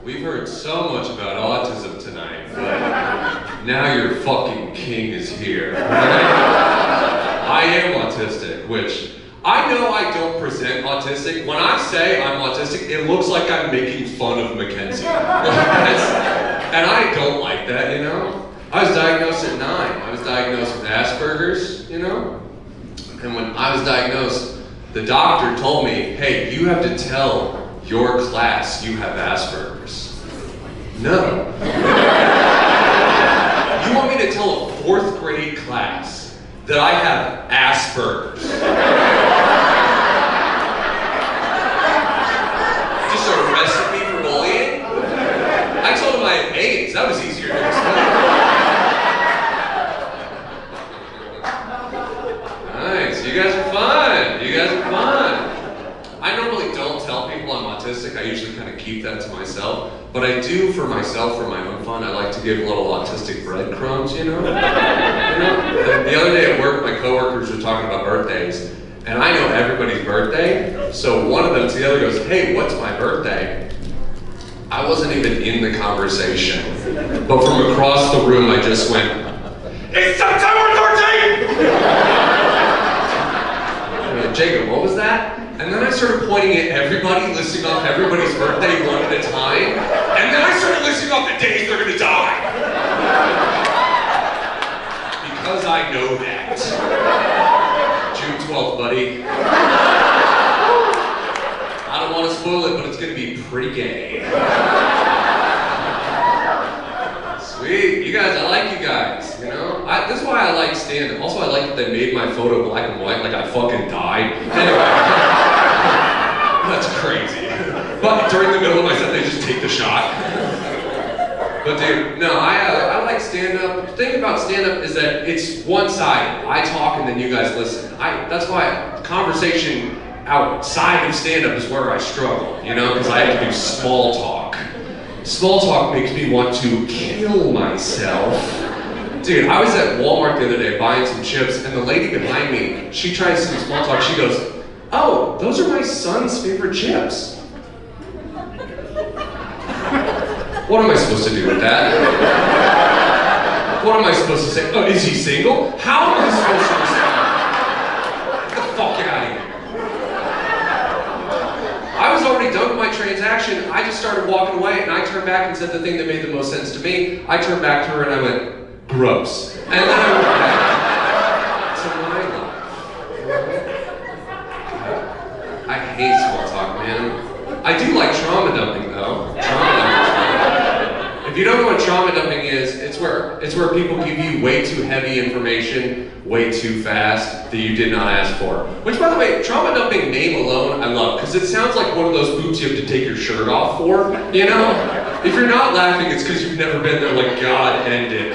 We've heard so much about autism tonight, but now your fucking king is here. I am autistic, which I know I don't present autistic. When I say I'm autistic, it looks like I'm making fun of Mackenzie. And I don't like that, you know? I was diagnosed at 9. I was diagnosed with Asperger's, you know? And when I was diagnosed, the doctor told me, hey, you have to tell your class you have Asperger's. No. You want me to tell a 4th grade class that I have Asperger's? Just a recipe for bullying? I told him I had AIDS. That was easier to explain. Nice. You guys are fun. You guys are fun. I normally don't tell people I'm autistic. I usually kind of keep that to myself. But I do for myself, for my own fun. I like to give little autistic breadcrumbs, you know? The other day at work, my coworkers were talking about birthdays. And I know everybody's birthday. So one of them to the other goes, hey, what's my birthday? I wasn't even in the conversation. But from across the room, I just went, it's September 13th! Jacob, what was that? And then I started pointing at everybody, listing off everybody's birthday one at a time. And then I started listing off the days they're gonna die. Because I know that. June 12th, buddy. I don't want to spoil it, but it's gonna be pretty gay. Sweet, you guys, I like you guys, you know? This is why I like stand-up. Also, I like that they made my photo black and white, like I fucking died. Anyway, that's crazy. But during the middle of my set, they just take the shot. But dude, no, I like stand-up. The thing about stand-up is that it's one-sided. I talk and then you guys listen. That's why conversation outside of stand-up is where I struggle, you know? Because I have to do small talk. Small talk makes me want to kill myself. Dude, I was at Walmart the other day buying some chips, and the lady behind me, she tries some small talk. She goes, oh, those are my son's favorite chips. What am I supposed to do with that? What am I supposed to say? Oh, is he single? How am I supposed to respond? Get the fuck out of here. I was already done with my transaction. I just started walking away, and I turned back and said the thing that made the most sense to me. I turned back to her and I went, gross. And then I went back to my life. I hate small talk, man. I do like trauma dumping, though. Trauma dumping. If you don't know what trauma dumping is, it's where people give you way too heavy information, way too fast, that you did not ask for. Which, by the way, trauma dumping name alone, I love, because it sounds like one of those boots you have to take your shirt off for, you know? If you're not laughing, it's because you've never been there, like, God, end it.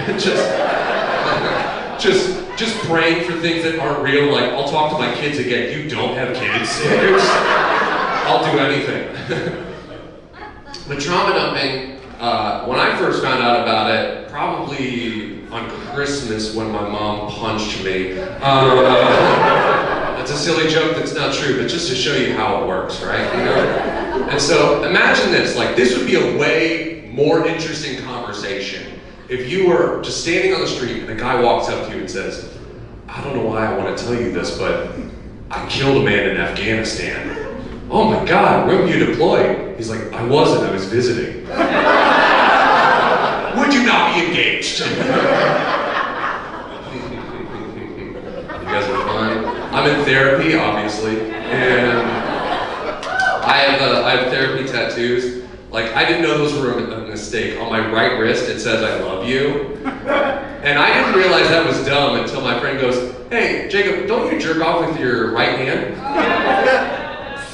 just praying for things that aren't real, like, I'll talk to my kids again. You don't have kids. I'll do anything. But trauma dumping, when I first found out about it, probably on Christmas when my mom punched me. That's a silly joke that's not true, but just to show you how it works, right? You know? And so imagine this, like this would be a way more interesting conversation if you were just standing on the street and a guy walks up to you and says, I don't know why I want to tell you this, but I killed a man in Afghanistan. Oh my God, when were you deployed? He's like, I wasn't, I was visiting. Would you not be engaged? You guys are fun. I'm in therapy, obviously, and I have therapy tattoos. Like, I didn't know those were a mistake. On my right wrist, it says, I love you. And I didn't realize that was dumb until my friend goes, hey, Jacob, don't you jerk off with your right hand?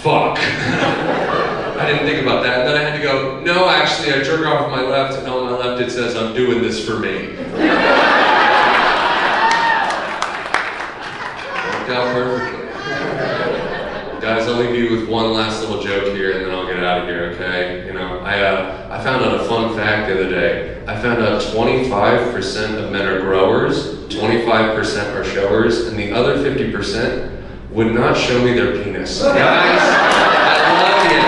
Fuck. I didn't think about that. And then I had to go, no, actually, I jerk off with my left, and on my left it says, I'm doing this for me. Worked out perfectly. Guys, I'll leave you with one last little joke here, and then I'll get out of here, okay? You know, I found out a fun fact the other day. I found out 25% of men are growers, 25% are showers, and the other 50% would not show me their penis. Guys, I love you.